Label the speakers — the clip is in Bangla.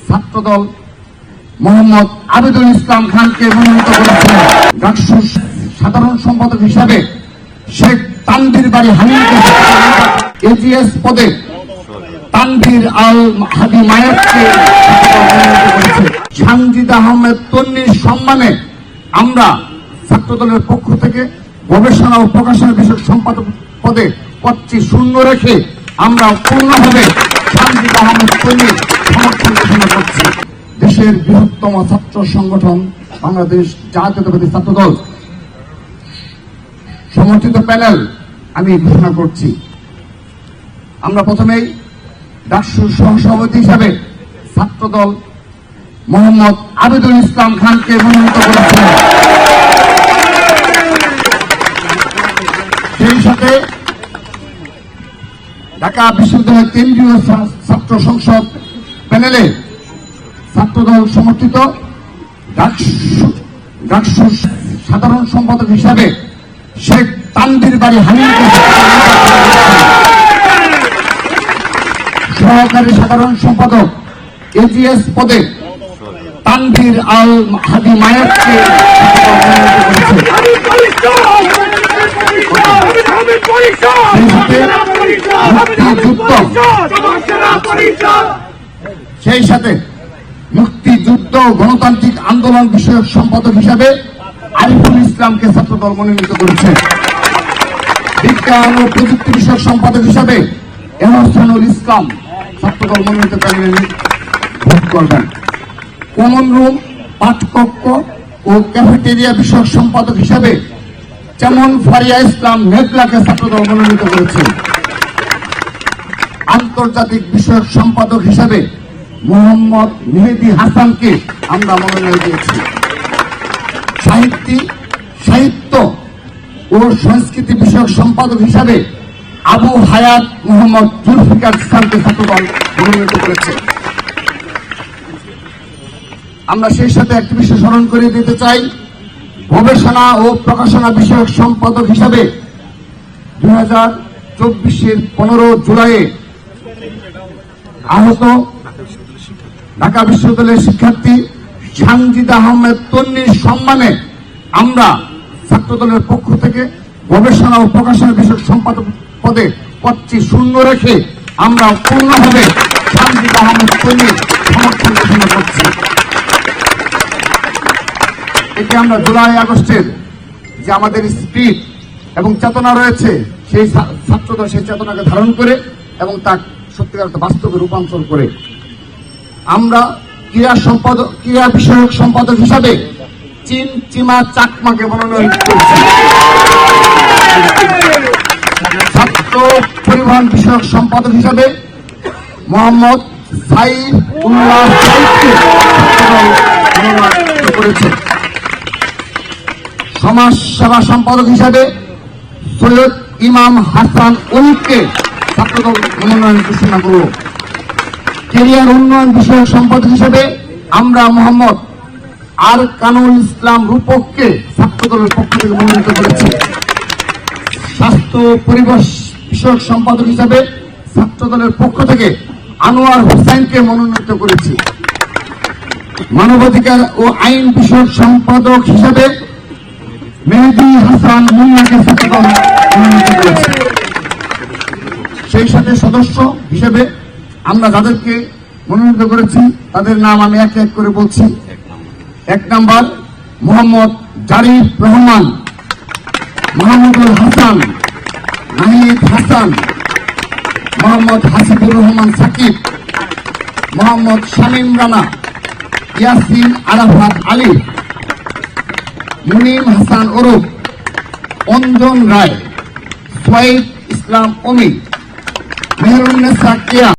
Speaker 1: ছাত্রদল মোহাম্মদ আবেদুল ইসলাম খানকে মনোনীত করেছেন। ডাকসুর সাধারণ সম্পাদক হিসাবে শেখ তানভীর বাড়ি হামিদকে এজিএস পদে তানভীর আল হাদি মায়েরকে মনোনীত করেছে। সানজিদ আহমেদ তন্নির সম্মানে আমরা ছাত্রদলের পক্ষ থেকে গবেষণা ও প্রকাশনা বিষয়ক সম্পাদক পদে পদটি শূন্য রেখে আমরা পূর্ণভাবে সানজিদ আহমেদ তন্নির সমর্থন ঘোষণা করছি। দেশের বৃহত্তম ছাত্র সংগঠন বাংলাদেশ জাতীয়তাবাদী ছাত্রদল সমর্থিত প্যানেল আমি ঘোষণা করছি। আমরা প্রথমেই ডাকসুর সহসভাপতি হিসাবে ছাত্রদল মোহাম্মদ আবেদুল ইসলাম খানকে মনোনীত করেছেন। সেই সাথে ঢাকা বিশ্ববিদ্যালয় কেন্দ্রীয় ছাত্র সংসদ প্যানেলে ছাত্রদল সমর্থিত ডাকসুর সাধারণ সম্পাদক হিসাবে শেখ তানভীর বাড়ি হামিদকে সহকারী সাধারণ সম্পাদক এজিএস পদে তানভীর আল হাদি মায়েরকে সেই সাথে মুক্তিযুদ্ধ গণতান্ত্রিক আন্দোলন বিষয়ক সম্পাদক হিসাবে আরিফুল ইসলামকে ছাত্রদল মনোনীত করেছে। বিজ্ঞান ও প্রযুক্তি বিষয়ক সম্পাদক হিসাবে এহসানুল ইসলাম ছাত্রদল মনোনীত প্যানেলে ভোট করবেন। কমন রুম, পাঠকক্ষ ও ক্যাফেটেরিয়া বিষয়ক সম্পাদক হিসাবে যেমন ফারিয়া ইসলাম মেঘলাকে ছাত্রদল মনোনীত করেছে। আন্তর্জাতিক বিষয়ক সম্পাদক হিসাবে মোহাম্মদ মেহেদী হাসানকে আমরা মনোনয়ন দিয়েছি। সাহিত্য ও সংস্কৃতি বিষয়ক সম্পাদক হিসাবে আবু হায়াত মোহাম্মদ জুলফিকার ইসলামকে ছাত্রদল মনোনীত করেছে। আমরা সেই সাথে একটি বিষয় স্মরণ করে দিতে চাই, গবেষণা ও প্রকাশনা বিষয়ক সম্পাদক হিসাবে 2024-এর 15 জুলাইয়ে আহত ঢাকা বিশ্ববিদ্যালয়ের শিক্ষার্থী সানজিদ আহমেদ তন্নির সম্মানে আমরা ছাত্রদলের পক্ষ থেকে গবেষণা ও প্রকাশনা বিষয়ক সম্পাদক পদে পদটি শূন্য রেখে আমরা পূর্ণভাবে সানজিদ আহমেদ তন্নির সমর্থন ঘোষণা করছি। এতে আমরা জুলাই আগস্টের যে আমাদের স্পিরিট এবং চেতনা রয়েছে, সেই ছাত্রদল সেই চেতনাকে ধারণ করে এবং তা সত্যিকার বাস্তবে রূপান্তর করে আমরা ক্রীড়া বিষয়ক সম্পাদক হিসাবে চিমা চাকমাকে মনোনয়ন করছি। ছাত্র পরিবহন বিষয়ক সম্পাদক হিসাবে মোহাম্মদ সাইফুল্লাহ সাইফকে মনোনয়ন করেছে। সমাজ সেবা সম্পাদক হিসাবে সৈয়দ ইমাম হাসান অনিককে ছাত্রদল মনোনয়ন ঘোষণা করব। ক্যারিয়ার উন্নয়ন বিষয়ক সম্পাদক হিসেবে আমরা মোহাম্মদ আর কানুল ইসলাম রূপককে ছাত্রদলের পক্ষ থেকে মনোনীত করেছি। স্বাস্থ্য পরিবেশ বিষয়ক সম্পাদক হিসেবে ছাত্রদলের পক্ষ থেকে আনোয়ার হোসেনকে মনোনীত করেছি। মানবাধিকার ও আইন বিষয়ক সম্পাদক হিসেবে মেহেদী হাসান মুন্নাকে ছাত্রদল মনোনীত করেছে। সেই সাথে সদস্য হিসেবে আমরা যাদেরকে মনোনীত করেছি তাদের নাম আমি এক এক করে বলছি। 1 নম্বর মোহাম্মদ জারিফ রহমান, মাহমুদুল হাসান, নাহিদ হাসান, মোহাম্মদ হাসিবুর রহমান সাকিব, মোহাম্মদ শামীম রানা, ইয়াসিন আরাফাত আলী, মুনিম হাসান ওরফ অঞ্জন রায়, সোয়াইদ ইসলাম অমি, মেহরুন্নেসা কেয়া।